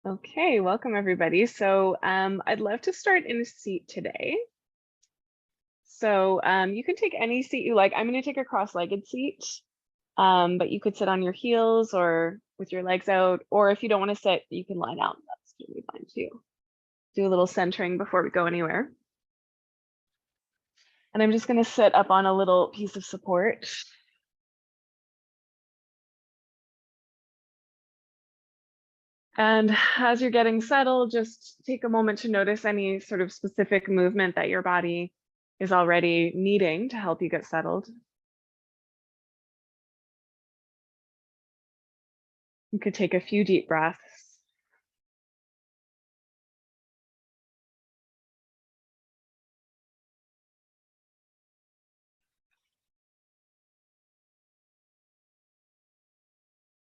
Okay, welcome everybody. So I'd love to start in a seat today. So you can take any seat you like. I'm going to take a cross-legged seat, but you could sit on your heels or with your legs out, or if you don't want to sit, you can lie down. That's totally fine too. Do a little centering before we go anywhere. And I'm just going to sit up on a little piece of support. And as you're getting settled, just take a moment to notice any sort of specific movement that your body is already needing to help you get settled. You could take a few deep breaths.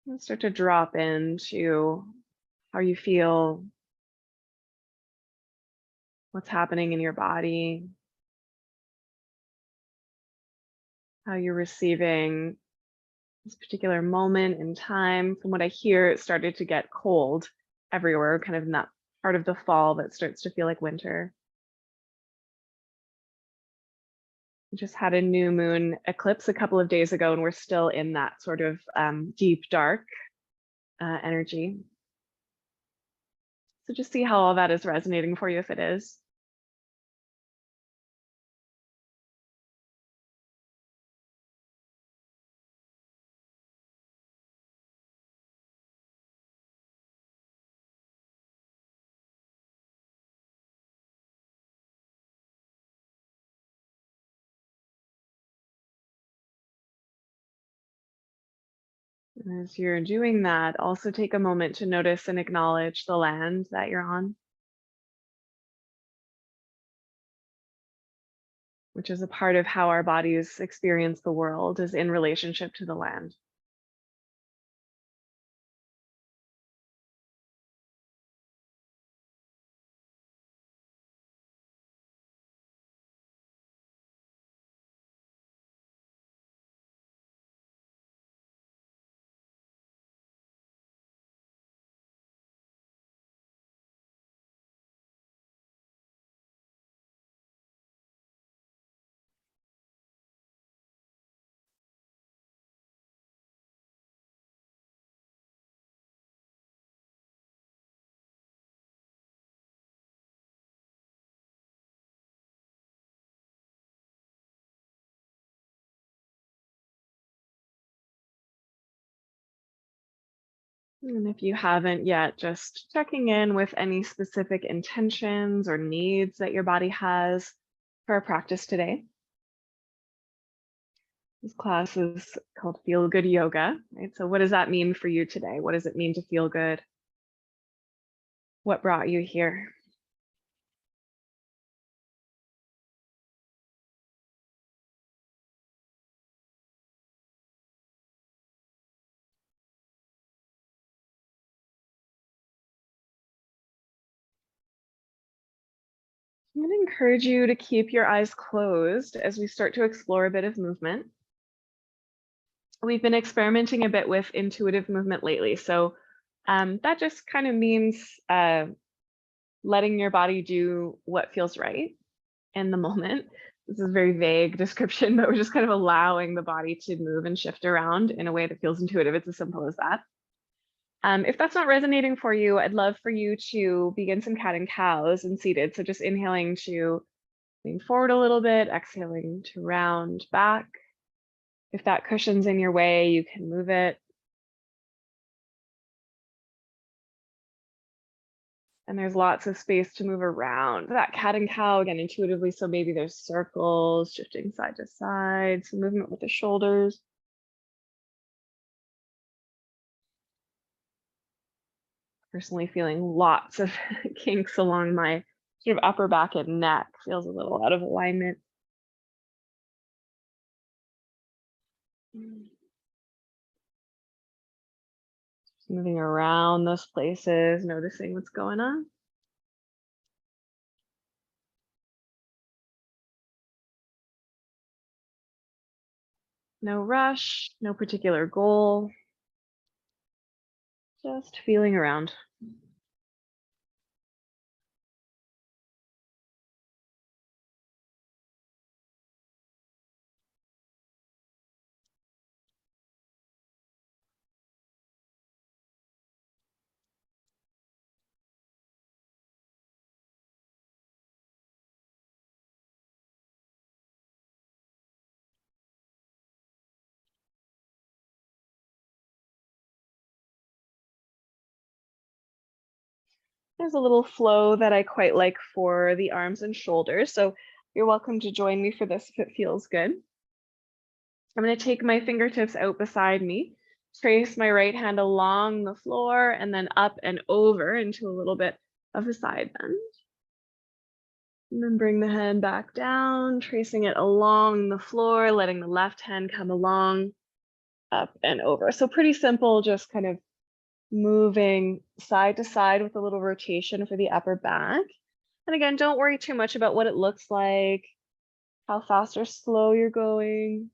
And start to drop into how you feel, what's happening in your body, how you're receiving this particular moment in time. From what I hear, it started to get cold everywhere, kind of in that part of the fall that starts to feel like winter. We just had a new moon eclipse a couple of days ago, and we're still in that sort of deep, dark energy. So just see how all that is resonating for you if it is. And as you're doing that, also take a moment to notice and acknowledge the land that you're on, which is a part of how our bodies experience the world, is in relationship to the land. And if you haven't yet, just checking in with any specific intentions or needs that your body has for our practice today. This class is called Feel Good Yoga, right? So what does that mean for you today? What does it mean to feel good? What brought you here? I'm going to encourage you to keep your eyes closed as we start to explore a bit of movement. We've been experimenting a bit with intuitive movement lately. So that just kind of means letting your body do what feels right in the moment. This is a very vague description, but we're just kind of allowing the body to move and shift around in a way that feels intuitive. It's as simple as that. If that's not resonating for you, I'd love for you to begin some cat and cows and seated. So just inhaling to lean forward a little bit, exhaling to round back. If that cushion's in your way, you can move it. And there's lots of space to move around. That cat and cow, again, intuitively, so maybe there's circles, shifting side to side, some movement with the shoulders. Personally feeling lots of kinks along my sort of upper back and neck. Feels a little out of alignment. Just moving around those places, noticing what's going on. No rush, no particular goal. Just feeling around. There's a little flow that I quite like for the arms and shoulders, so you're welcome to join me for this if it feels good. I'm going to take my fingertips out beside me, trace my right hand along the floor, and then up and over into a little bit of a side bend. And then bring the hand back down, tracing it along the floor, letting the left hand come along, up and over. So pretty simple, just kind of moving side to side with a little rotation for the upper back. And again, don't worry too much about what it looks like, how fast or slow you're going.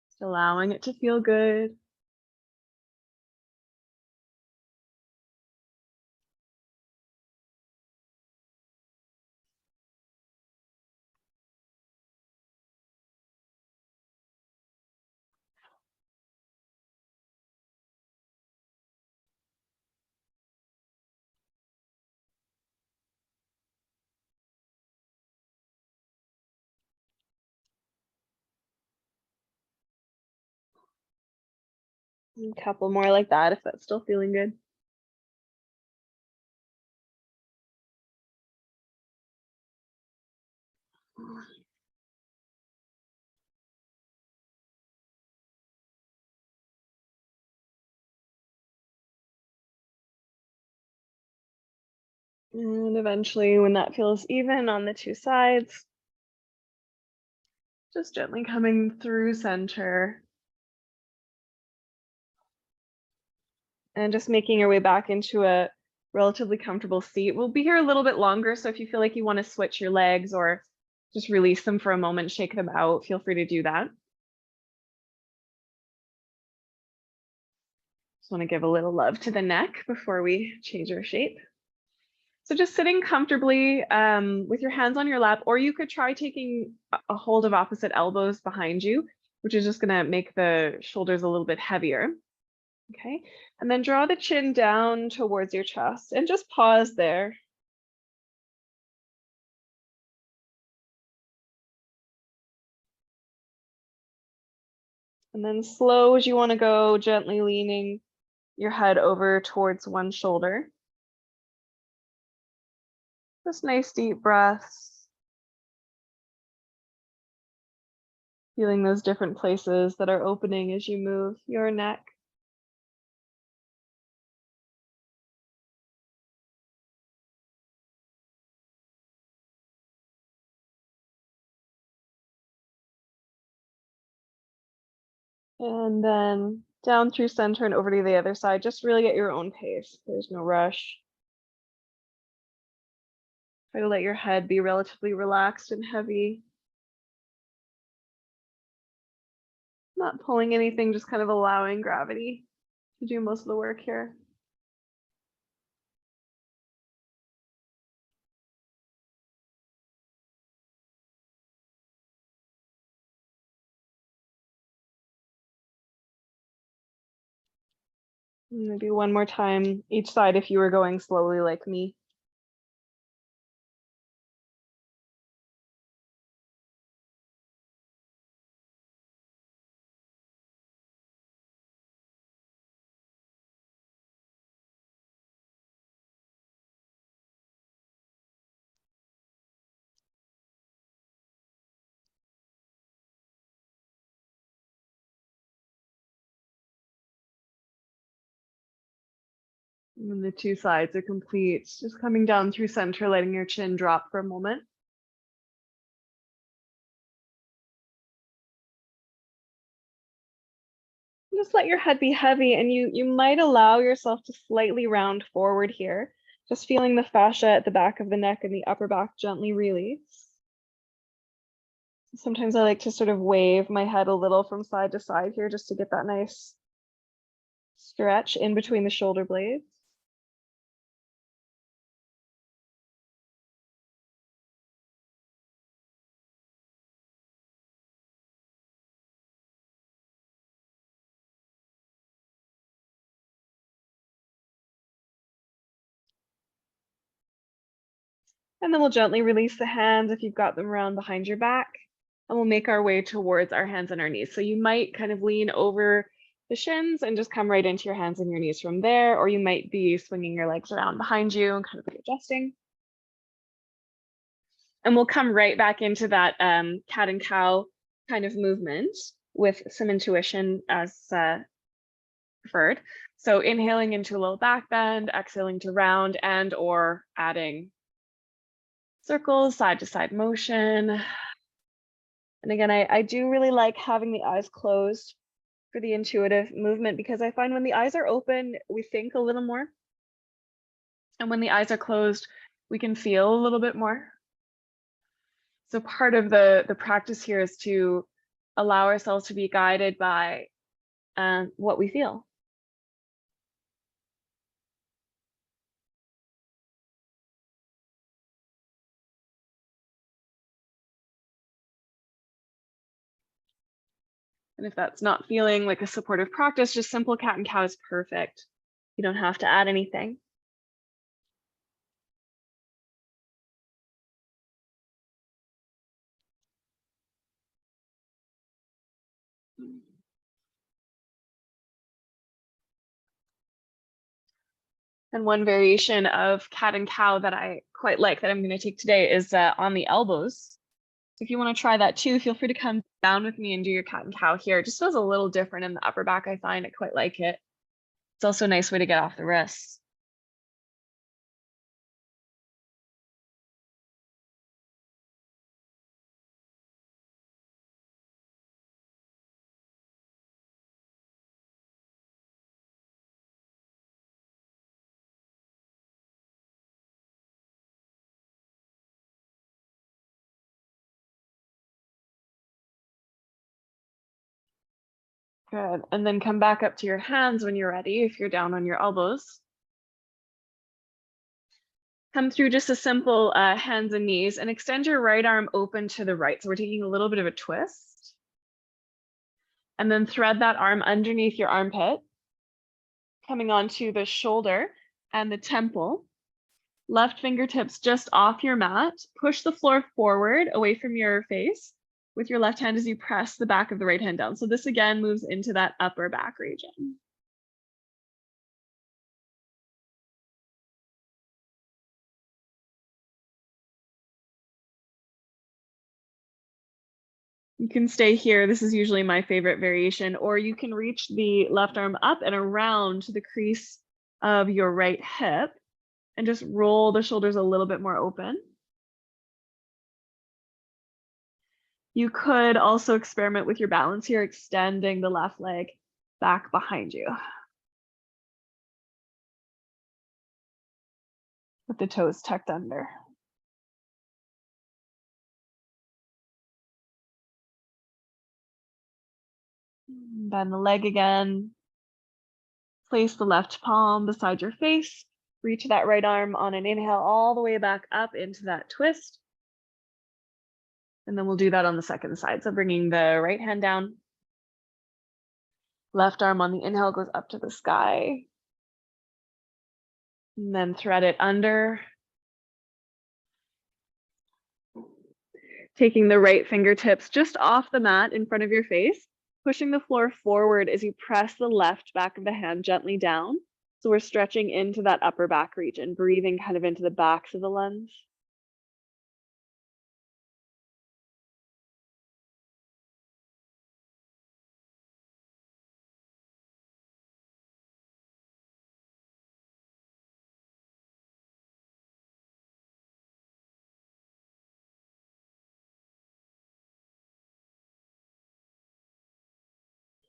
Just allowing it to feel good. A couple more like that if that's still feeling good. And eventually, when that feels even on the two sides, just gently coming through center and just making your way back into a relatively comfortable seat. We'll be here a little bit longer, so if you feel like you want to switch your legs or just release them for a moment, shake them out, feel free to do that. Just want to give a little love to the neck before we change our shape. So just sitting comfortably with your hands on your lap, or you could try taking a hold of opposite elbows behind you, which is just going to make the shoulders a little bit heavier. Okay, and then draw the chin down towards your chest and just pause there. And then slow as you want to go, gently leaning your head over towards one shoulder. Just nice deep breaths. Feeling those different places that are opening as you move your neck. And then down through center and over to the other side. Just really at your own pace. There's no rush. Try to let your head be relatively relaxed and heavy. Not pulling anything, just kind of allowing gravity to do most of the work here. Maybe one more time each side if you were going slowly like me. And the two sides are complete. Just coming down through center, letting your chin drop for a moment. Just let your head be heavy, and you might allow yourself to slightly round forward here. Just feeling the fascia at the back of the neck and the upper back gently release. Sometimes I like to sort of wave my head a little from side to side here just to get that nice stretch in between the shoulder blades. And then we'll gently release the hands if you've got them around behind your back. And we'll make our way towards our hands and our knees. So you might kind of lean over the shins and just come right into your hands and your knees from there, or you might be swinging your legs around behind you and kind of adjusting. And we'll come right back into that cat and cow kind of movement with some intuition as preferred. So inhaling into a little back bend, exhaling to round, and or adding circles, side to side motion. And again, I do really like having the eyes closed for the intuitive movement, because I find when the eyes are open, we think a little more. And when the eyes are closed, we can feel a little bit more. So part of the practice here is to allow ourselves to be guided by what we feel. And if that's not feeling like a supportive practice, just simple cat and cow is perfect. You don't have to add anything. And one variation of cat and cow that I quite like that I'm going to take today is on the elbows. So if you want to try that too, feel free to come down with me and do your cat and cow here. It just feels a little different in the upper back. I find I quite like it. It's also a nice way to get off the wrists. Good. And then come back up to your hands when you're ready, if you're down on your elbows. Come through just a simple hands and knees and extend your right arm open to the right. So we're taking a little bit of a twist. And then thread that arm underneath your armpit, coming onto the shoulder and the temple. Left fingertips just off your mat. Push the floor forward away from your face with your left hand as you press the back of the right hand down. So this again moves into that upper back region. You can stay here. This is usually my favorite variation, or you can reach the left arm up and around the crease of your right hip and just roll the shoulders a little bit more open. You could also experiment with your balance here, extending the left leg back behind you with the toes tucked under. Bend the leg again. Place the left palm beside your face. Reach that right arm on an inhale all the way back up into that twist. And then we'll do that on the second side. So bringing the right hand down. Left arm on the inhale goes up to the sky. And then thread it under. Taking the right fingertips just off the mat in front of your face. Pushing the floor forward as you press the left back of the hand gently down. So we're stretching into that upper back region, breathing kind of into the backs of the lunge.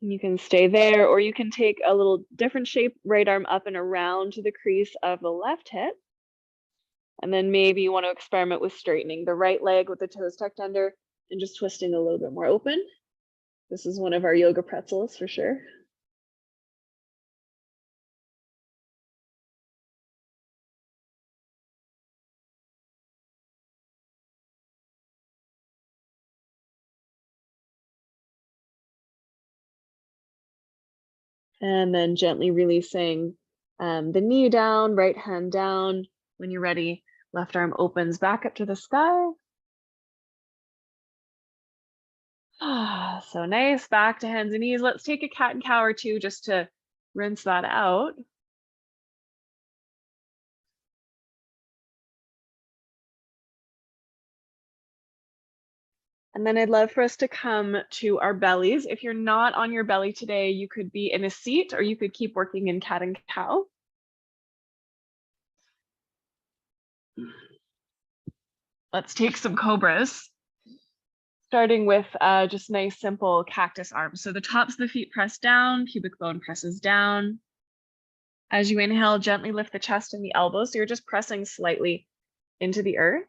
And you can stay there, or you can take a little different shape, right arm up and around to the crease of the left hip. And then maybe you want to experiment with straightening the right leg with the toes tucked under and just twisting a little bit more open. This is one of our yoga pretzels for sure. And then gently releasing the knee down, right hand down. When you're ready, left arm opens back up to the sky. So nice, back to hands and knees. Let's take a cat and cow or two just to rinse that out. And then I'd love for us to come to our bellies. If you're not on your belly today, you could be in a seat or you could keep working in cat and cow. Let's take some cobras, starting with just nice, simple cactus arms. So the tops of the feet press down, pubic bone presses down. As you inhale, gently lift the chest and the elbows. So you're just pressing slightly into the earth.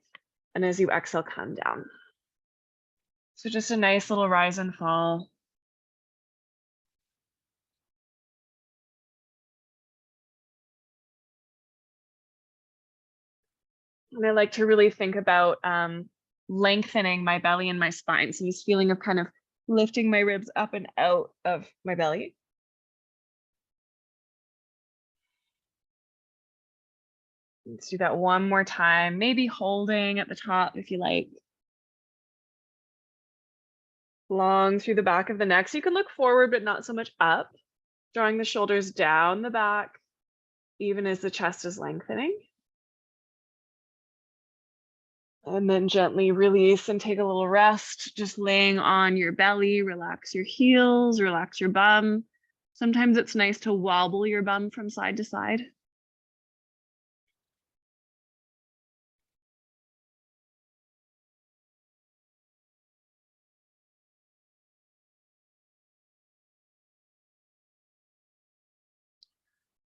And as you exhale, come down. So just a nice little rise and fall. And I like to really think about lengthening my belly and my spine. So this feeling of kind of lifting my ribs up and out of my belly. Let's do that one more time, maybe holding at the top if you like. Long through the back of the neck. So you can look forward, but not so much up. Drawing the shoulders down the back, even as the chest is lengthening. And then gently release and take a little rest, just laying on your belly, relax your heels, relax your bum. Sometimes it's nice to wobble your bum from side to side.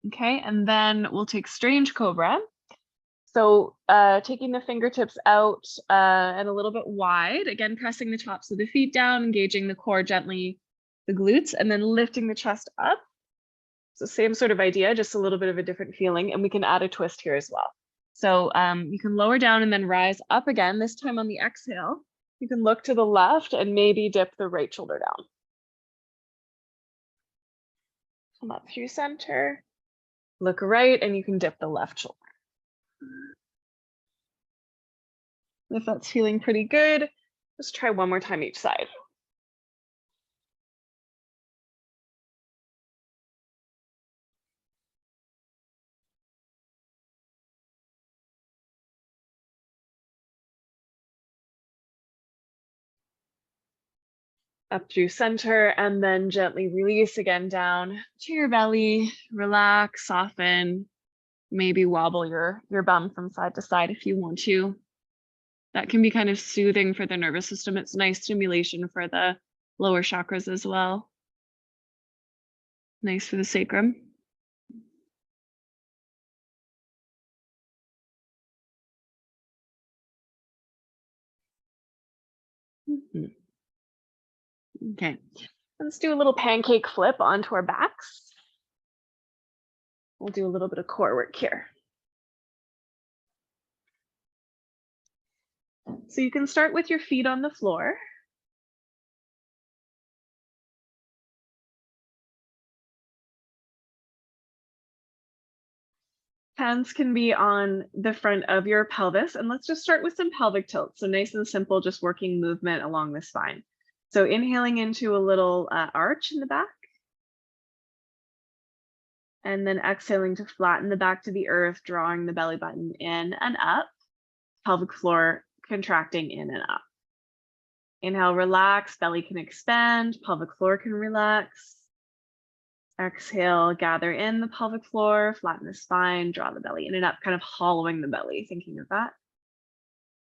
Okay, and then we'll take strange cobra. So taking the fingertips out and a little bit wide, again, pressing the tops of the feet down, engaging the core gently, the glutes, and then lifting the chest up. So same sort of idea, just a little bit of a different feeling, and we can add a twist here as well. So you can lower down and then rise up again, this time on the exhale. You can look to the left and maybe dip the right shoulder down. Come up through center, look right, and you can dip the left shoulder. If that's feeling pretty good, just try one more time each side. Up through center, and then gently release again down to your belly. Relax, soften, maybe wobble your bum from side to side if you want to. That can be kind of soothing for the nervous system. It's nice stimulation for the lower chakras as well. Nice for the sacrum. Okay, let's do a little pancake flip onto our backs. We'll do a little bit of core work here. So you can start with your feet on the floor. Hands can be on the front of your pelvis, and let's just start with some pelvic tilt. So nice and simple, just working movement along the spine. So inhaling into a little arch in the back, and then exhaling to flatten the back to the earth, drawing the belly button in and up, pelvic floor contracting in and up. Inhale, relax, belly can expand, pelvic floor can relax. Exhale, gather in the pelvic floor, flatten the spine, draw the belly in and up, kind of hollowing the belly, thinking of that.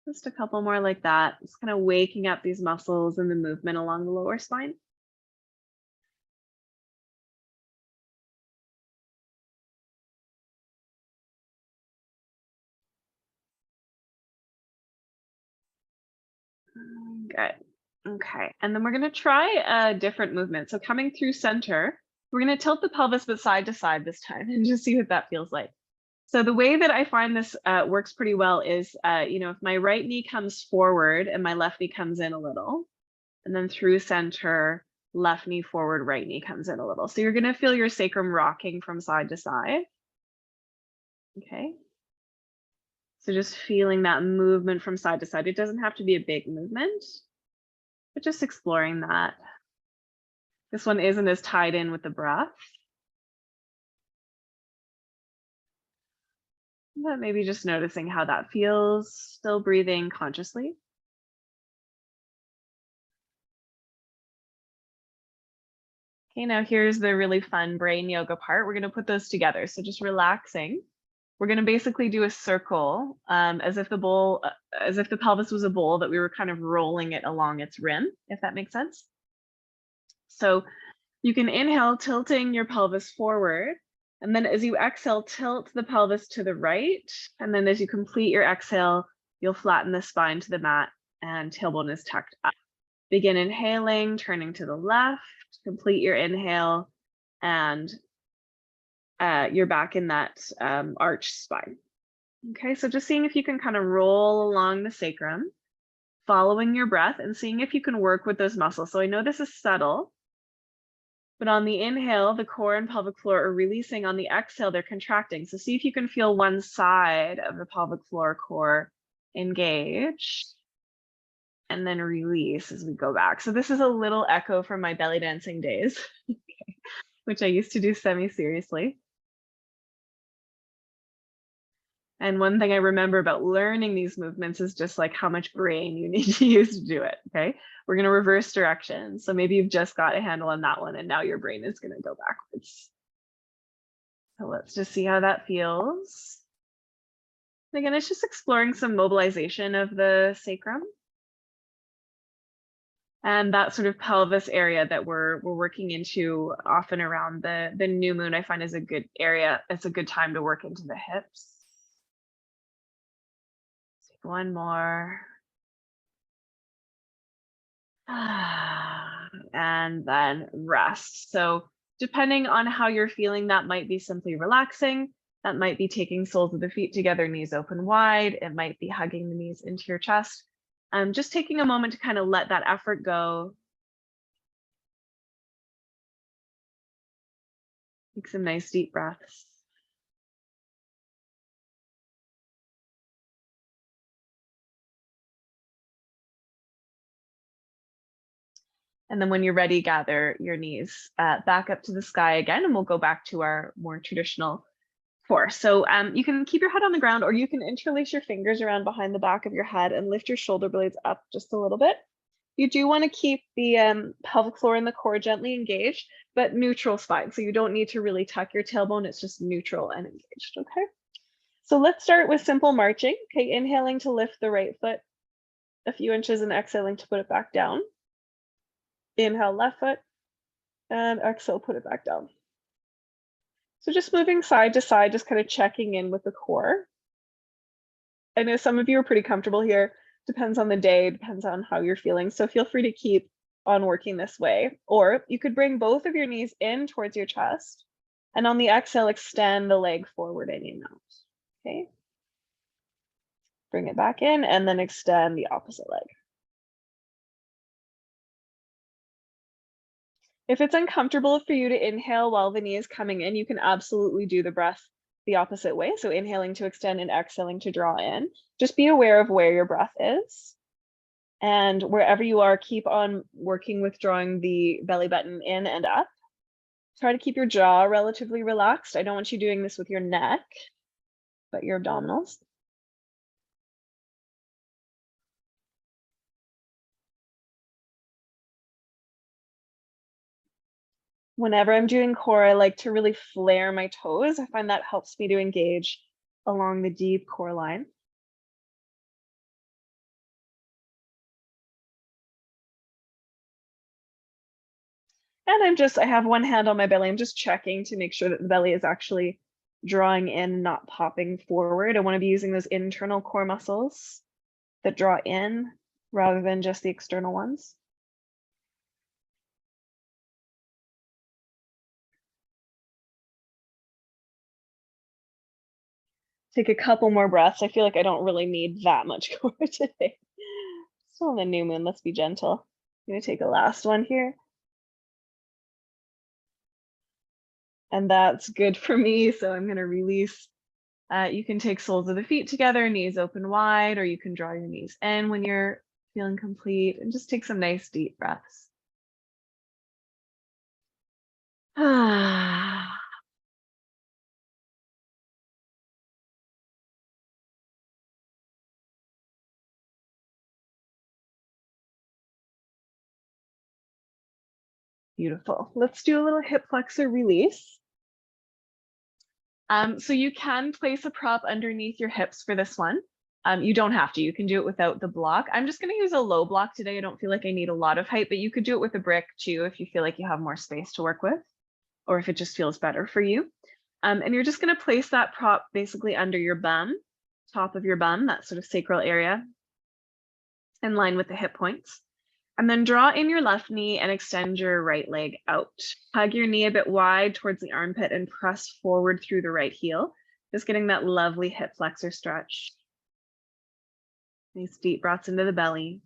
Just a couple more like that. Just kind of waking up these muscles and the movement along the lower spine. Good. Okay, and then we're going to try a different movement. So coming through center, we're going to tilt the pelvis but side to side this time and just see what that feels like. So the way that I find this works pretty well is, if my right knee comes forward and my left knee comes in a little, and then through center, left knee forward, right knee comes in a little. So you're going to feel your sacrum rocking from side to side. Okay. So just feeling that movement from side to side. It doesn't have to be a big movement. but just exploring that. This one isn't as tied in with the breath. But maybe just noticing how that feels, still breathing consciously. Okay, now here's the really fun brain yoga part. We're going to put those together. So just relaxing. We're going to basically do a circle as if the pelvis was a bowl that we were kind of rolling it along its rim, if that makes sense. So you can inhale, tilting your pelvis forward. And then as you exhale, tilt the pelvis to the right. And then as you complete your exhale, you'll flatten the spine to the mat and tailbone is tucked up. Begin inhaling, turning to the left, complete your inhale, and you're back in that arch spine. Okay, so just seeing if you can kind of roll along the sacrum, following your breath and seeing if you can work with those muscles. So I know this is subtle, but on the inhale, the core and pelvic floor are releasing. On the exhale, they're contracting. So see if you can feel one side of the pelvic floor core engage and then release as we go back. So this is a little echo from my belly dancing days, which I used to do semi-seriously. And one thing I remember about learning these movements is just like how much brain you need to use to do it, okay? We're gonna reverse direction. So maybe you've just got a handle on that one and now your brain is gonna go backwards. So let's just see how that feels. And again, it's just exploring some mobilization of the sacrum. And that sort of pelvis area that we're working into often around the new moon, I find is a good area. It's a good time to work into the hips. Take one more. And then rest. So depending on how you're feeling, that might be simply relaxing. That might be taking soles of the feet together, knees open wide. It might be hugging the knees into your chest. Just taking a moment to kind of let that effort go. Take some nice deep breaths. And then when you're ready, gather your knees back up to the sky again, and we'll go back to our more traditional force. So you can keep your head on the ground, or you can interlace your fingers around behind the back of your head and lift your shoulder blades up just a little bit. You do want to keep the pelvic floor and the core gently engaged, but neutral spine. So you don't need to really tuck your tailbone. It's just neutral and engaged, okay? So let's start with simple marching. Okay, inhaling to lift the right foot a few inches and exhaling to put it back down. Inhale, left foot, and exhale, put it back down. So just moving side to side, just kind of checking in with the core. I know some of you are pretty comfortable here. Depends on the day, depends on how you're feeling. So feel free to keep on working this way. Or you could bring both of your knees in towards your chest. And on the exhale, extend the leg forward in and out. Okay. Bring it back in and then extend the opposite leg. If it's uncomfortable for you to inhale while the knee is coming in, you can absolutely do the breath the opposite way. So inhaling to extend and exhaling to draw in. Just be aware of where your breath is. And wherever you are, keep on working with drawing the belly button in and up. Try to keep your jaw relatively relaxed. I don't want you doing this with your neck, but your abdominals. Whenever I'm doing core, I like to really flare my toes. I find that helps me to engage along the deep core line. And I have one hand on my belly. I'm just checking to make sure that the belly is actually drawing in, not popping forward. I want to be using those internal core muscles that draw in rather than just the external ones. Take a couple more breaths. I feel like I don't really need that much core today. Still on the new moon, let's be gentle. I'm gonna take a last one here. And that's good for me, so I'm gonna release. You can take soles of the feet together, knees open wide, or you can draw your knees in when you're feeling complete, and just take some nice deep breaths. Ah. Beautiful. Let's do a little hip flexor release. So you can place a prop underneath your hips for this one. You don't have to, you can do it without the block. I'm just gonna use a low block today. I don't feel like I need a lot of height, but you could do it with a brick too if you feel like you have more space to work with, or if it just feels better for you. And you're just gonna place that prop basically under your bum, top of your bum, that sort of sacral area, in line with the hip points. And then draw in your left knee and extend your right leg out. Hug your knee a bit wide towards the armpit and press forward through the right heel. Just getting that lovely hip flexor stretch. Nice deep breaths into the belly.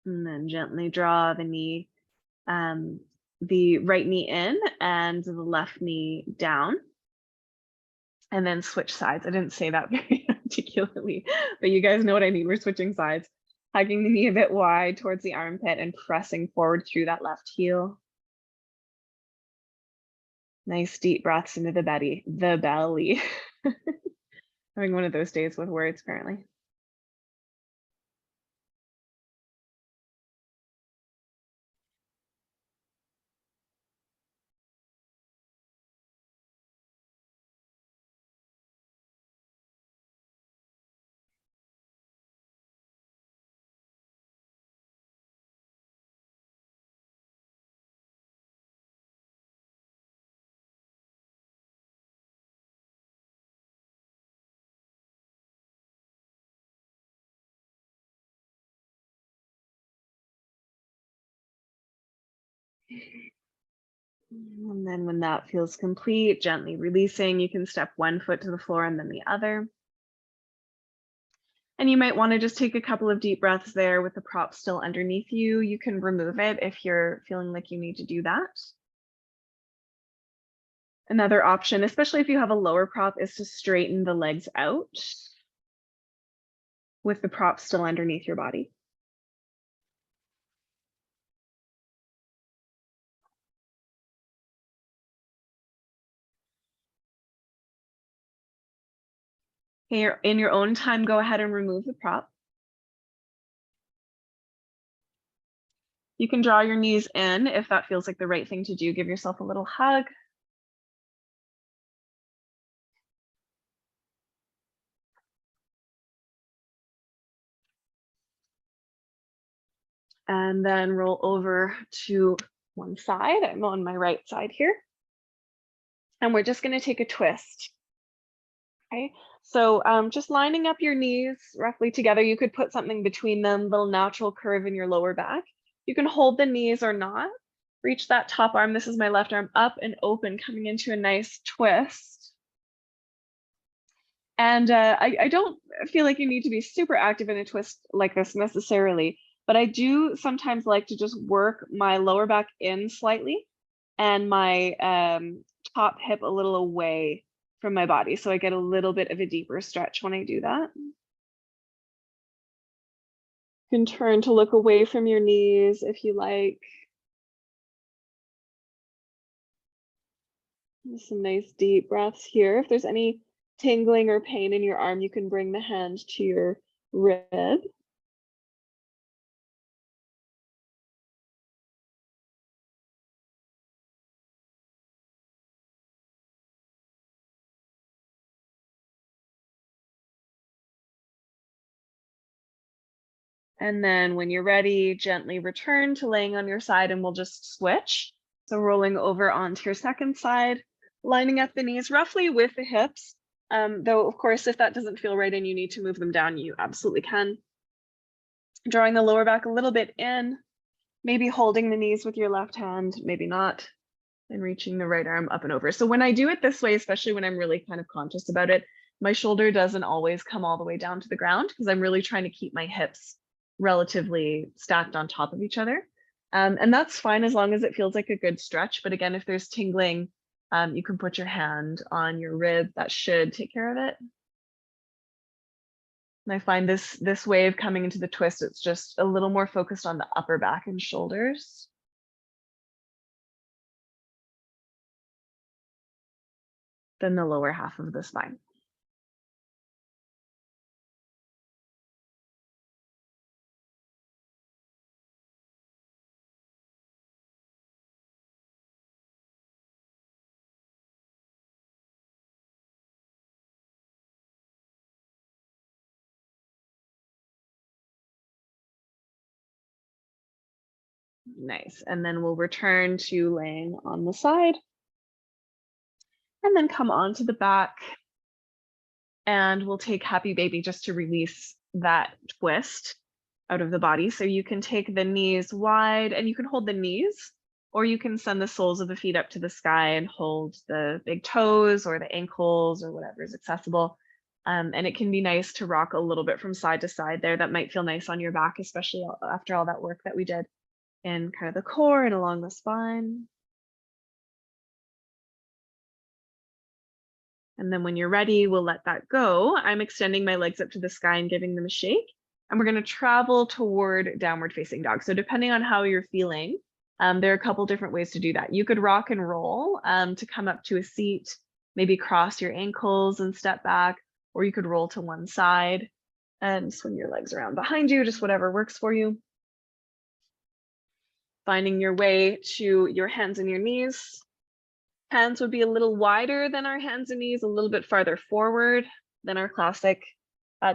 And then gently draw the knee, the right knee in and the left knee down. And then switch sides. I didn't say that very articulately, but you guys know what I mean. We're switching sides. Hugging the knee a bit wide towards the armpit and pressing forward through that left heel. Nice deep breaths into the belly. The belly. Having one of those days with words, apparently. And then when that feels complete, gently releasing, you can step one foot to the floor and then the other. And you might want to just take a couple of deep breaths there with the prop still underneath you. You can remove it if you're feeling like you need to do that. Another option, especially if you have a lower prop, is to straighten the legs out with the prop still underneath your body. Here, in your own time, go ahead and remove the prop. You can draw your knees in if that feels like the right thing to do. Give yourself a little hug. And then roll over to one side. I'm on my right side here. And we're just going to take a twist. Okay, so just lining up your knees roughly together. You could put something between them, little natural curve in your lower back. You can hold the knees or not. Reach that top arm. This is my left arm up and open, coming into a nice twist. And I don't feel like you need to be super active in a twist like this necessarily, but I do sometimes like to just work my lower back in slightly and my top hip a little away from my body. So I get a little bit of a deeper stretch when I do that. You can turn to look away from your knees if you like. Some nice deep breaths here. If there's any tingling or pain in your arm, you can bring the hand to your rib. And then when you're ready, gently return to laying on your side and we'll just switch. So rolling over onto your second side, lining up the knees roughly with the hips. Though, of course, if that doesn't feel right and you need to move them down, you absolutely can. Drawing the lower back a little bit in, maybe holding the knees with your left hand, maybe not, and reaching the right arm up and over. So when I do it this way, especially when I'm really kind of conscious about it, my shoulder doesn't always come all the way down to the ground because I'm really trying to keep my hips relatively stacked on top of each other. And that's fine as long as it feels like a good stretch. But again, if there's tingling, you can put your hand on your rib. That should take care of it. And I find this way of coming into the twist, it's just a little more focused on the upper back and shoulders. Than the lower half of the spine. Nice. And then we'll return to laying on the side. And then come onto the back. And we'll take Happy Baby just to release that twist out of the body. So you can take the knees wide and you can hold the knees, or you can send the soles of the feet up to the sky and hold the big toes or the ankles or whatever is accessible. And it can be nice to rock a little bit from side to side there. That might feel nice on your back, especially after all that work that we did in kind of the core and along the spine. And then when you're ready, we'll let that go. I'm extending my legs up to the sky and giving them a shake. And we're going to travel toward downward facing dog. So depending on how you're feeling, there are a couple different ways to do that. You could rock and roll to come up to a seat, maybe cross your ankles and step back, or you could roll to one side and swing your legs around behind you, just whatever works for you. Finding your way to your hands and your knees. Hands would be a little wider than our hands and knees, a little bit farther forward than our classic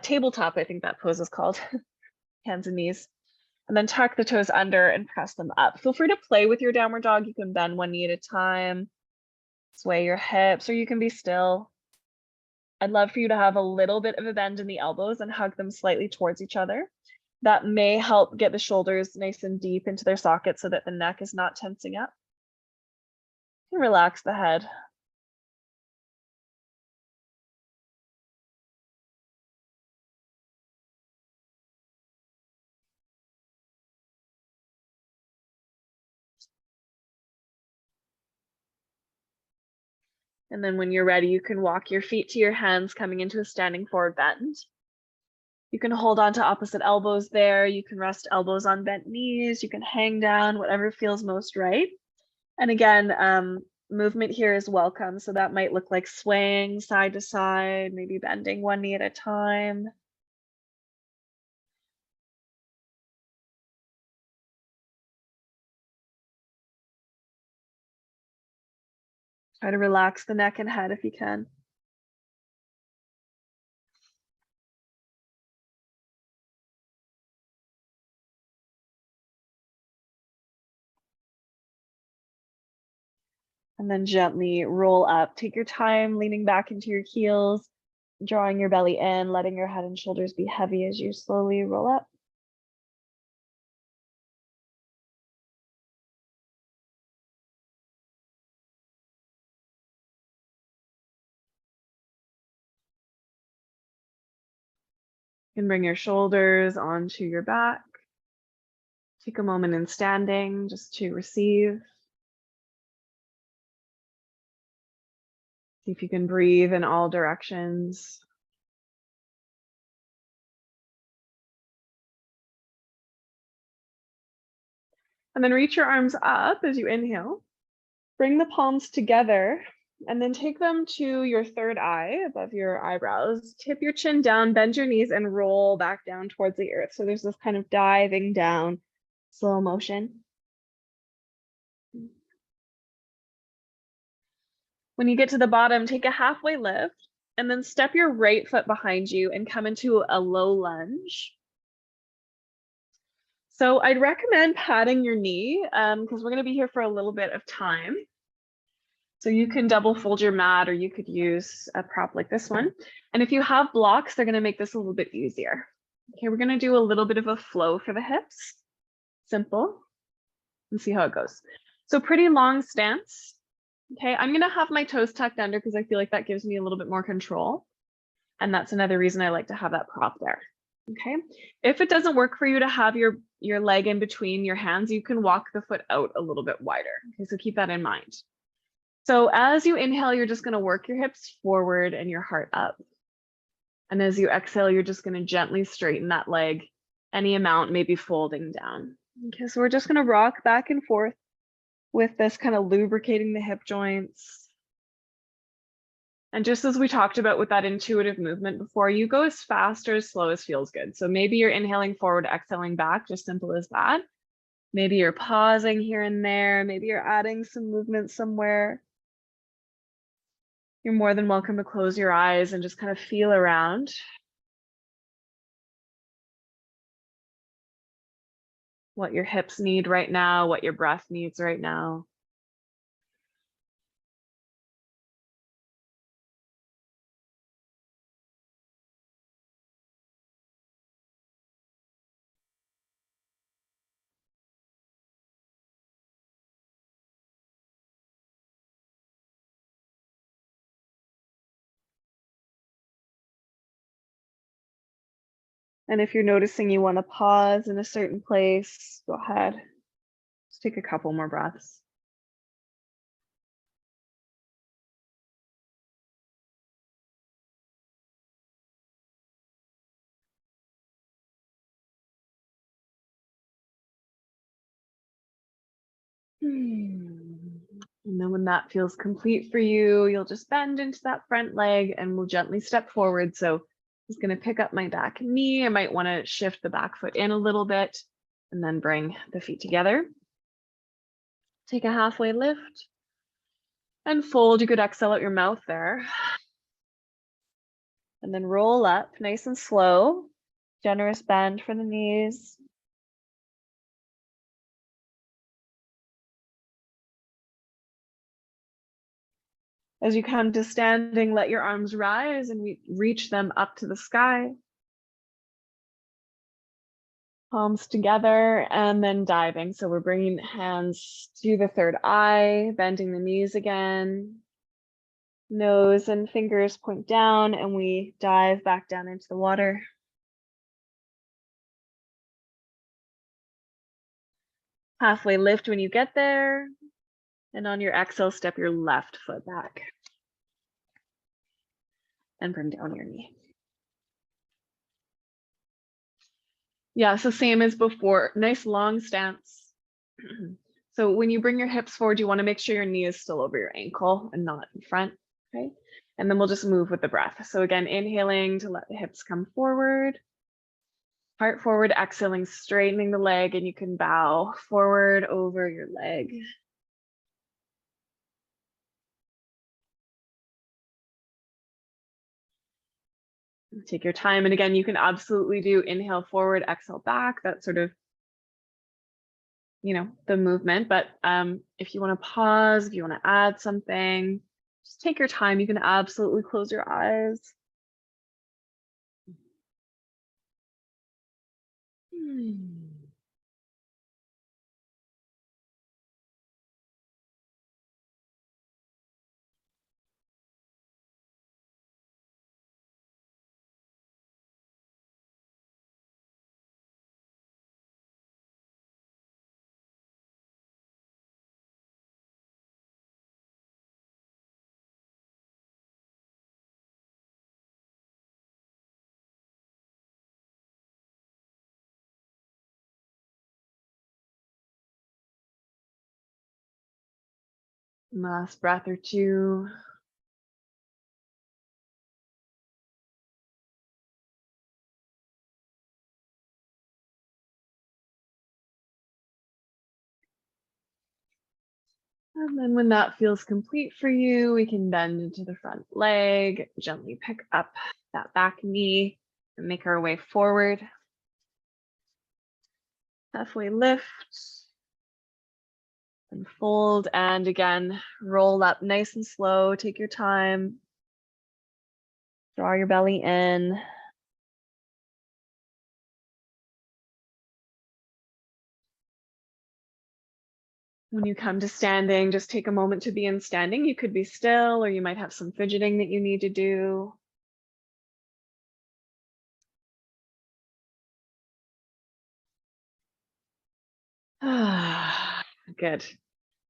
tabletop, I think that pose is called, hands and knees. And then tuck the toes under and press them up. Feel free to play with your downward dog. You can bend one knee at a time, sway your hips, or you can be still. I'd love for you to have a little bit of a bend in the elbows and hug them slightly towards each other. That may help get the shoulders nice and deep into their sockets so that the neck is not tensing up. And relax the head. And then when you're ready, you can walk your feet to your hands, coming into a standing forward bend. You can hold on to opposite elbows there. You can rest elbows on bent knees. You can hang down, whatever feels most right. And again, movement here is welcome. So that might look like swaying side to side, maybe bending one knee at a time. Try to relax the neck and head if you can. And then gently roll up. Take your time leaning back into your heels, drawing your belly in, letting your head and shoulders be heavy as you slowly roll up. You can bring your shoulders onto your back. Take a moment in standing just to receive. See if you can breathe in all directions. And then reach your arms up as you inhale. Bring the palms together and then take them to your third eye above your eyebrows. Tip your chin down, bend your knees, and roll back down towards the earth. So there's this kind of diving down, slow motion. When you get to the bottom, take a halfway lift and then step your right foot behind you and come into a low lunge. So I'd recommend patting your knee because we're going to be here for a little bit of time. So you can double fold your mat, or you could use a prop like this one. And if you have blocks, they're going to make this a little bit easier. Okay, we're gonna do a little bit of a flow for the hips. Simple, and see how it goes. So pretty long stance. Okay, I'm gonna have my toes tucked under because I feel like that gives me a little bit more control. And that's another reason I like to have that prop there. Okay, if it doesn't work for you to have your leg in between your hands, you can walk the foot out a little bit wider. Okay, so keep that in mind. So as you inhale, you're just gonna work your hips forward and your heart up. And as you exhale, you're just gonna gently straighten that leg any amount, maybe folding down. Okay, so we're just gonna rock back and forth with this, kind of lubricating the hip joints. And just as we talked about with that intuitive movement before, you go as fast or as slow as feels good. So maybe you're inhaling forward, exhaling back, just simple as that. Maybe you're pausing here and there. Maybe you're adding some movement somewhere. You're more than welcome to close your eyes and just kind of feel around. What your hips need right now, what your breath needs right now. And if you're noticing you want to pause in a certain place, go ahead. Just take a couple more breaths. And then when that feels complete for you, you'll just bend into that front leg and we'll gently step forward. So I'm just going to pick up my back knee. I might want to shift the back foot in a little bit and then bring the feet together. Take a halfway lift and fold. You could exhale out your mouth there. And then roll up nice and slow. Generous bend for the knees. As you come to standing, let your arms rise and reach them up to the sky. Palms together and then diving. So we're bringing hands to the third eye, bending the knees again. Nose and fingers point down and we dive back down into the water. Halfway lift when you get there. And on your exhale, step your left foot back. And bring down your knee. Yeah, so same as before, nice long stance. So when you bring your hips forward, you want to make sure your knee is still over your ankle and not in front, okay? And then we'll just move with the breath. So again, inhaling to let the hips come forward. Heart forward, exhaling, straightening the leg, and you can bow forward over your leg. Take your time. And again, you can absolutely do inhale forward, exhale back. That's sort of, you know, the movement. But if you want to pause, if you want to add something, just take your time. You can absolutely close your eyes. Last breath or two. And then when that feels complete for you, we can bend into the front leg, gently pick up that back knee and make our way forward. Halfway lift and fold, and again, roll up nice and slow. Take your time. Draw your belly in. When you come to standing, just take a moment to be in standing. You could be still, or you might have some fidgeting that you need to do. Good.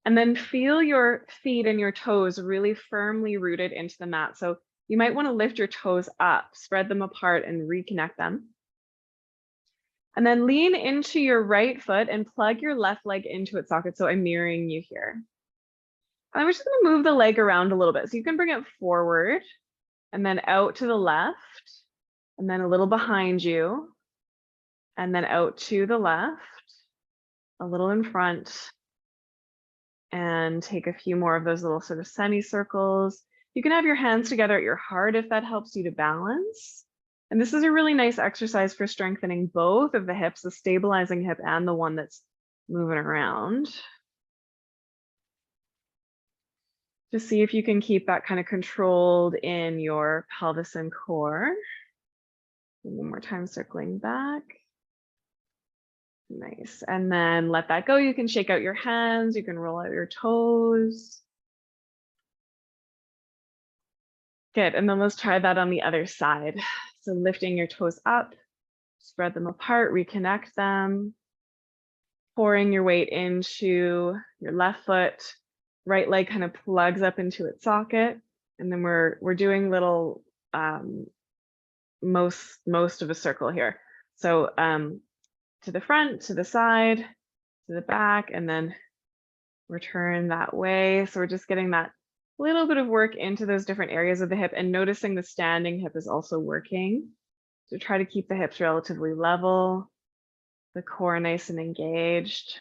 And then feel your feet and your toes really firmly rooted into the mat. So you might want to lift your toes up, spread them apart, and reconnect them. And then lean into your right foot and plug your left leg into its socket. So I'm mirroring you here. And I'm just going to move the leg around a little bit. So you can bring it forward and then out to the left, and then a little behind you, and then out to the left, a little in front, and take a few more of those little sort of semicircles. You can have your hands together at your heart if that helps you to balance. And this is a really nice exercise for strengthening both of the hips, the stabilizing hip and the one that's moving around. Just see if you can keep that kind of controlled in your pelvis and core. One more time, circling back. Nice. And then let that go. You can shake out your hands. You can roll out your toes. Good. And then let's try that on the other side. So lifting your toes up, spread them apart, reconnect them, pouring your weight into your left foot. Right leg kind of plugs up into its socket. And then we're doing little most of a circle here. So to the front, to the side, to the back, and then return that way. So we're just getting that little bit of work into those different areas of the hip, and noticing the standing hip is also working. So try to keep the hips relatively level, the core nice and engaged.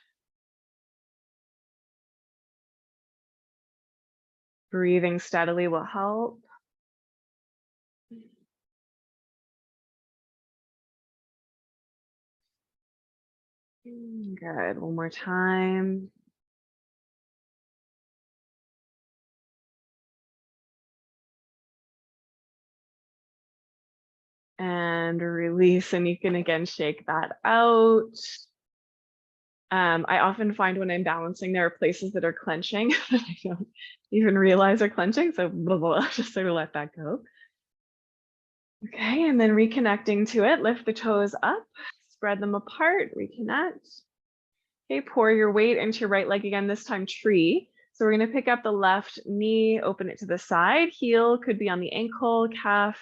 Breathing steadily will help. Good. One more time. And release, and you can again shake that out. I often find when I'm balancing, there are places that are clenching that I don't even realize are clenching. So blah, blah, just sort of let that go. Okay, and then reconnecting to it, lift the toes up, spread them apart, reconnect. Okay, pour your weight into your right leg again, this time tree. So we're going to pick up the left knee, open it to the side. Heel could be on the ankle, calf,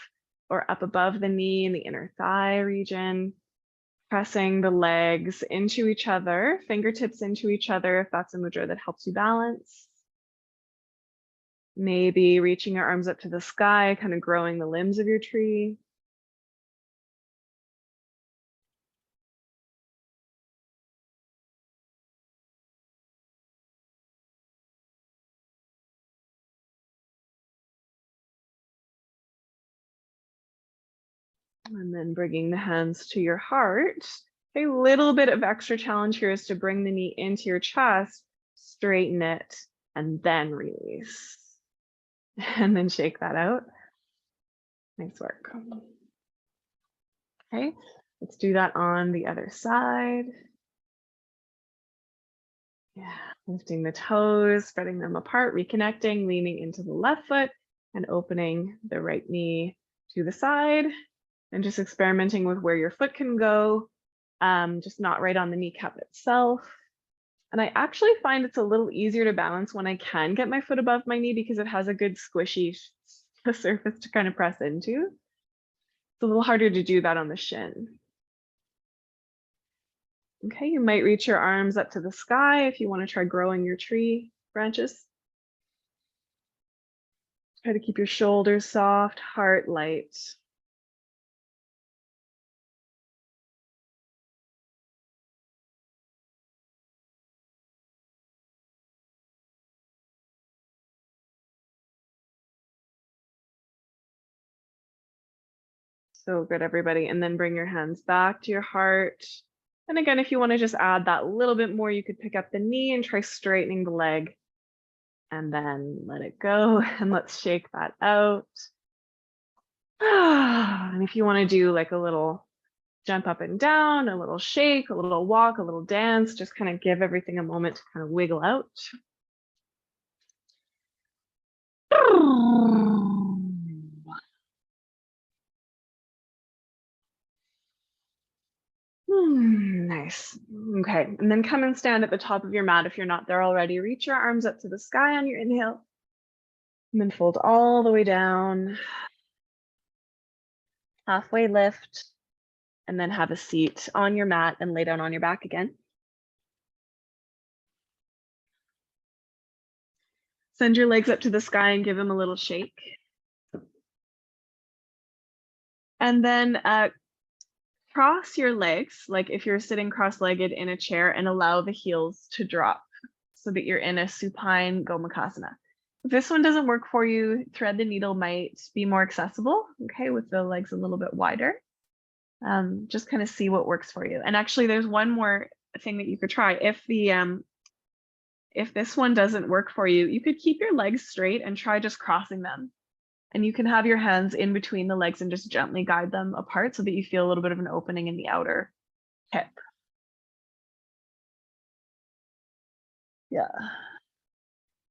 or up above the knee in the inner thigh region. Pressing the legs into each other, fingertips into each other if that's a mudra that helps you balance. Maybe reaching your arms up to the sky, kind of growing the limbs of your tree. And then bringing the hands to your heart. A little bit of extra challenge here is to bring the knee into your chest, straighten it, and then release. And then shake that out. Nice work. Okay, let's do that on the other side. Yeah, lifting the toes, spreading them apart, reconnecting, leaning into the left foot, and opening the right knee to the side, and just experimenting with where your foot can go, just not right on the kneecap itself. And I actually find it's a little easier to balance when I can get my foot above my knee because it has a good squishy surface to kind of press into. It's a little harder to do that on the shin. Okay, you might reach your arms up to the sky if you want to try growing your tree branches. Try to keep your shoulders soft, heart light. So good, everybody. And then bring your hands back to your heart. And again, if you want to just add that little bit more, you could pick up the knee and try straightening the leg. And then let it go. And let's shake that out. And if you want to do like a little jump up and down, a little shake, a little walk, a little dance, just kind of give everything a moment to kind of wiggle out. Nice. Okay, and then come and stand at the top of your mat if you're not there already. Reach your arms up to the sky on your inhale, and then fold all the way down. Halfway lift, and then have a seat on your mat and lay down on your back again. Send your legs up to the sky and give them a little shake. And then cross your legs, like if you're sitting cross-legged in a chair, and allow the heels to drop so that you're in a supine Gomukhasana. If this one doesn't work for you, thread the needle might be more accessible, okay, with the legs a little bit wider. Just kind of see what works for you. And actually, there's one more thing that you could try. If this one doesn't work for you, you could keep your legs straight and try just crossing them. And you can have your hands in between the legs and just gently guide them apart so that you feel a little bit of an opening in the outer hip. Yeah.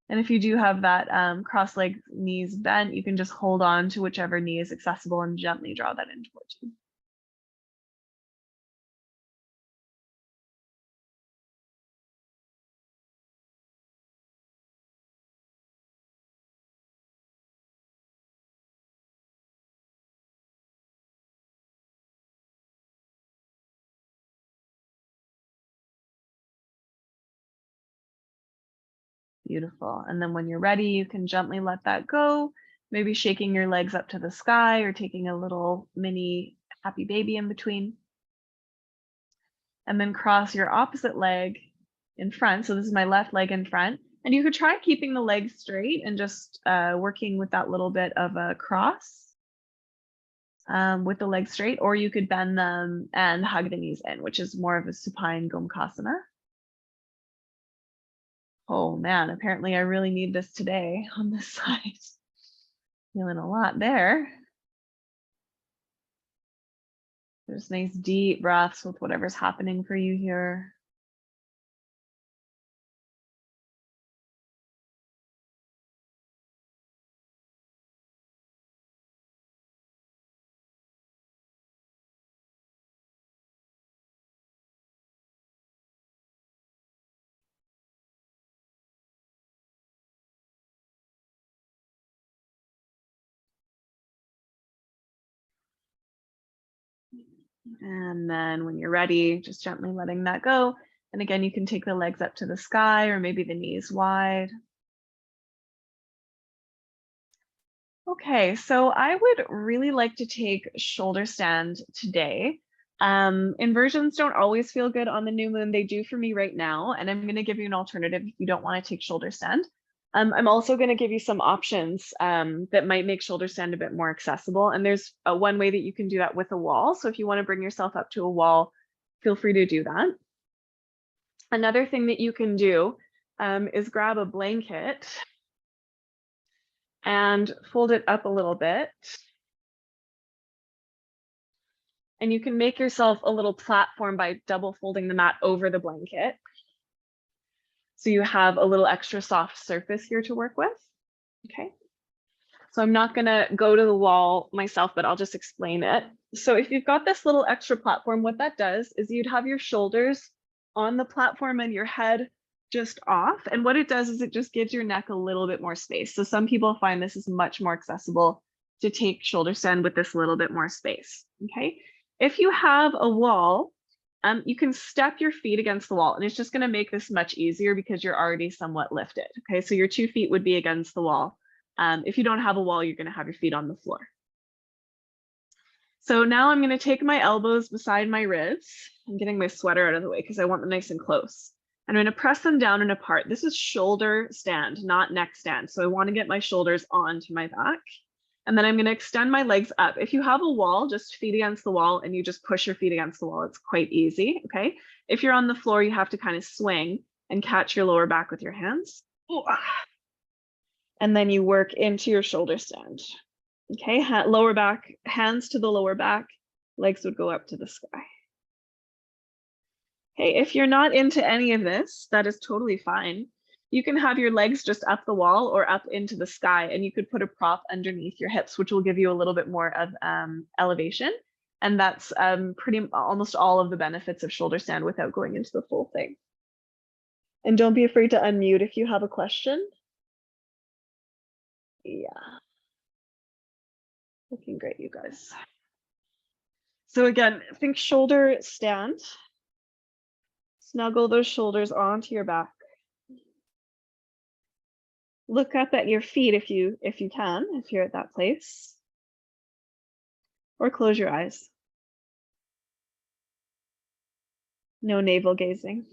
And if you do have that cross-legged knees bent, you can just hold on to whichever knee is accessible and gently draw that in towards you. Beautiful. And then when you're ready, you can gently let that go, maybe shaking your legs up to the sky or taking a little mini happy baby in between. And then cross your opposite leg in front. So this is my left leg in front. And you could try keeping the legs straight and just working with that little bit of a cross with the legs straight, or you could bend them and hug the knees in, which is more of a supine Gomukhasana. Oh man, apparently I really need this today on this side. Feeling a lot there. There's nice deep breaths with whatever's happening for you here. And then when you're ready, just gently letting that go. And again, you can take the legs up to the sky or maybe the knees wide. Okay, so I would really like to take shoulder stand today. Inversions don't always feel good on the new moon. They do for me right now. And I'm going to give you an alternative if you don't want to take shoulder stand. I'm also going to give you some options that might make shoulder stand a bit more accessible. And there's one way that you can do that with a wall. So if you want to bring yourself up to a wall, feel free to do that. Another thing that you can do is grab a blanket and fold it up a little bit. And you can make yourself a little platform by double folding the mat over the blanket. So you have a little extra soft surface here to work with. Okay. So I'm not gonna go to the wall myself, but I'll just explain it. So if you've got this little extra platform, what that does is you'd have your shoulders on the platform and your head just off. And what it does is it just gives your neck a little bit more space. So some people find this is much more accessible to take shoulder stand with this little bit more space. Okay. If you have a wall, you can step your feet against the wall, and it's just going to make this much easier because you're already somewhat lifted. Okay, so your 2 feet would be against the wall. If you don't have a wall, you're going to have your feet on the floor. So now I'm going to take my elbows beside my ribs. I'm getting my sweater out of the way because I want them nice and close. I'm going to press them down and apart. This is shoulder stand, not neck stand. So I want to get my shoulders onto my back. And then I'm going to extend my legs up. If you have a wall, just feet against the wall and you just push your feet against the wall. It's quite easy, okay? If you're on the floor, you have to kind of swing and catch your lower back with your hands. And then you work into your shoulder stand. Okay, lower back, hands to the lower back, Legs would go up to the sky. Hey, if you're not into any of this, that is totally fine. You can have your legs just up the wall or up into the sky, and you could put a prop underneath your hips, which will give you a little bit more of elevation. And that's almost all of the benefits of shoulder stand without going into the full thing. And don't be afraid to unmute if you have a question. Yeah. Looking great, you guys. So again, think shoulder stand. Snuggle those shoulders onto your back. Look up at your feet if you can, if you're at that place. Or close your eyes. No navel gazing.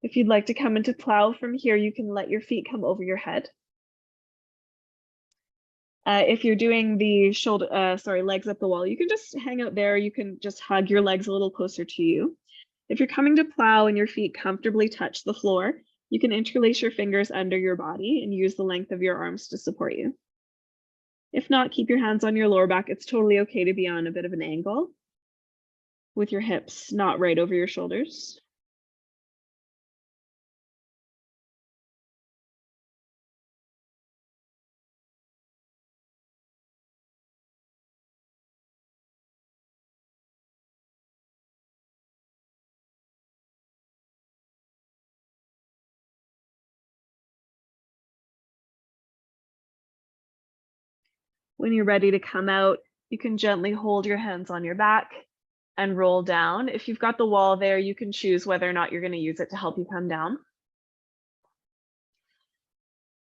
If you'd like to come into plow from here, you can let your feet come over your head. If you're doing the legs up the wall, you can just hang out there. You can just hug your legs a little closer to you. If you're coming to plow and your feet comfortably touch the floor, you can interlace your fingers under your body and use the length of your arms to support you. If not, keep your hands on your lower back. It's totally okay to be on a bit of an angle with your hips not right over your shoulders. When you're ready to come out, you can gently hold your hands on your back and roll down. If you've got the wall there, you can choose whether or not you're going to use it to help you come down.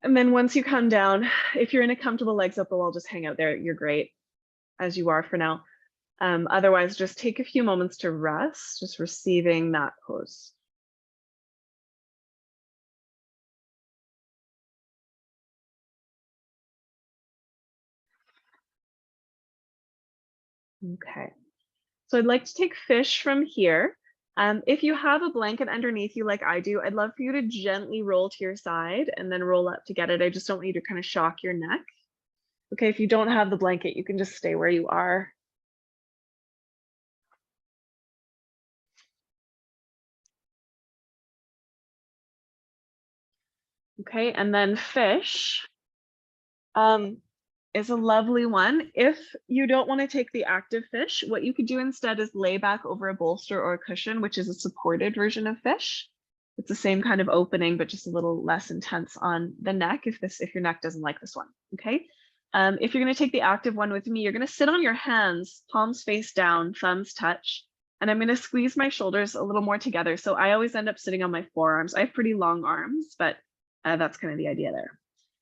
And then once you come down, if you're in a comfortable legs up the wall, just hang out there. You're great as you are for now. Otherwise, just take a few moments to rest, just receiving that pose. Okay, so I'd like to take fish from here. If you have a blanket underneath you like I do, I'd love for you to gently roll to your side and then roll up to get it. I just don't want you to kind of shock your neck. Okay, if you don't have the blanket, you can just stay where you are. Okay, and then fish is a lovely one. If you don't want to take the active fish, what you could do instead is lay back over a bolster or a cushion, which is a supported version of fish. It's the same kind of opening, but just a little less intense on the neck if your neck doesn't like this one, okay? If you're going to take the active one with me, you're going to sit on your hands, palms face down, thumbs touch, and I'm going to squeeze my shoulders a little more together. So I always end up sitting on my forearms. I have pretty long arms, but that's kind of the idea there.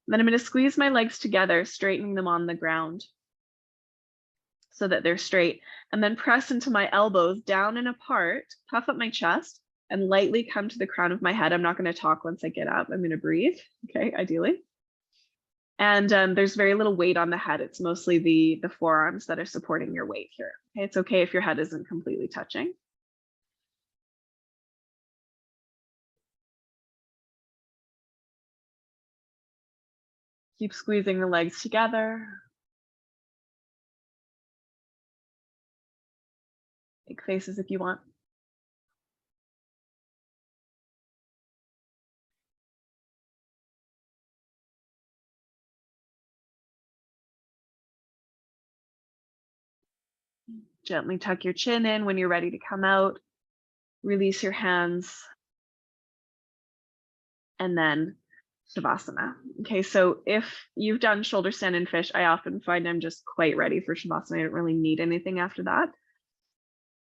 And then I'm going to squeeze my legs together, straightening them on the ground so that they're straight, and then press into my elbows down and apart, puff up my chest, and lightly come to the crown of my head. I'm not going to talk once I get up. I'm going to breathe, okay, ideally. And there's very little weight on the head. It's mostly the forearms that are supporting your weight here. Okay, it's okay if your head isn't completely touching. Keep squeezing the legs together. Make faces if you want. Gently tuck your chin in when you're ready to come out. Release your hands. And then Shavasana. Okay, so if you've done shoulder stand and fish, I often find I'm just quite ready for Shavasana. I don't really need anything after that.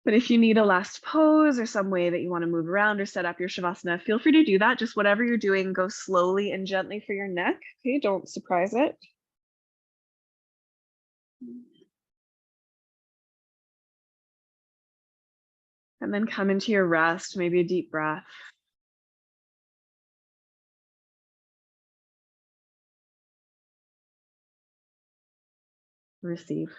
But if you need a last pose or some way that you want to move around or set up your Shavasana, feel free to do that. Just whatever you're doing, go slowly and gently for your neck. Okay, don't surprise it. And then come into your rest, maybe a deep breath. receive.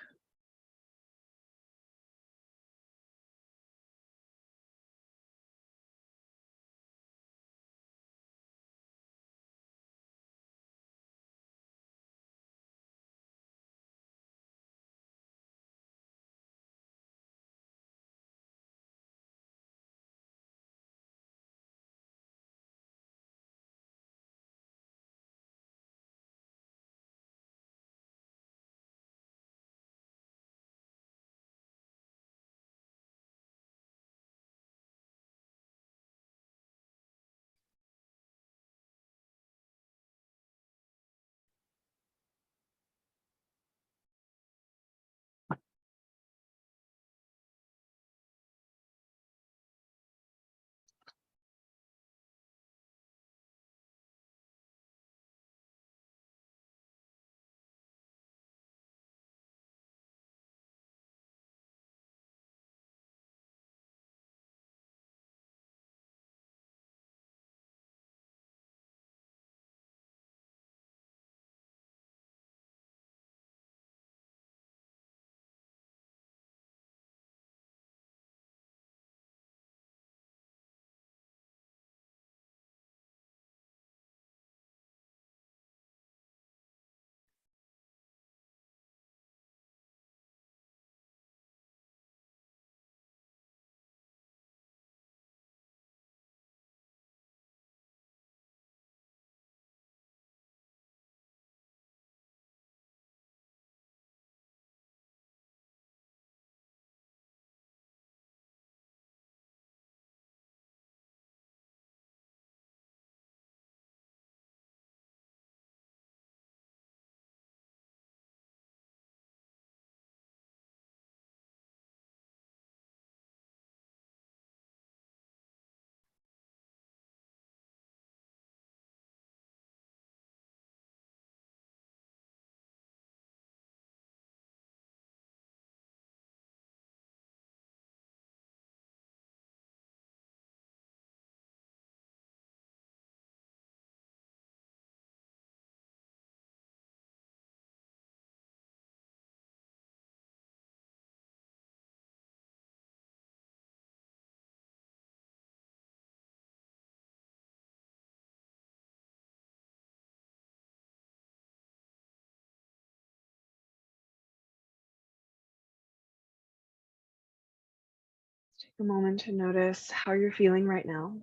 Take a moment to notice how you're feeling right now.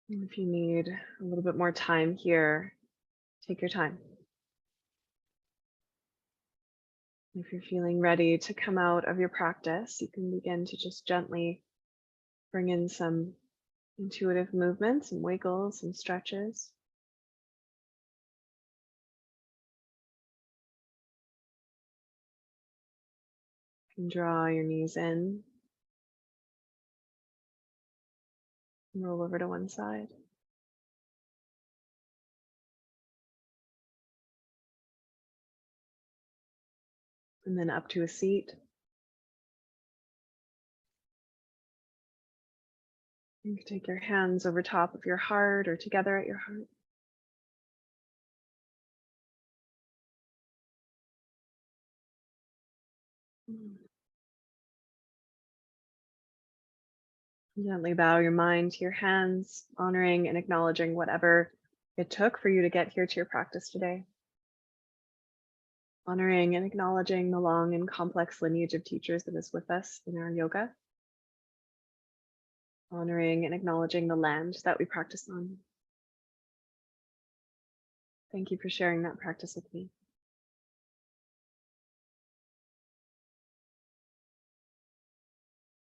And if you need a little bit more time here, take your time. If you're feeling ready to come out of your practice, you can begin to just gently bring in some intuitive movements and wiggles and stretches. You can draw your knees in, and roll over to one side. And then up to a seat. You can take your hands over top of your heart or together at your heart. Gently bow your mind to your hands, honoring and acknowledging whatever it took for you to get here to your practice today. Honoring and acknowledging the long and complex lineage of teachers that is with us in our yoga. Honoring and acknowledging the land that we practice on. Thank you for sharing that practice with me.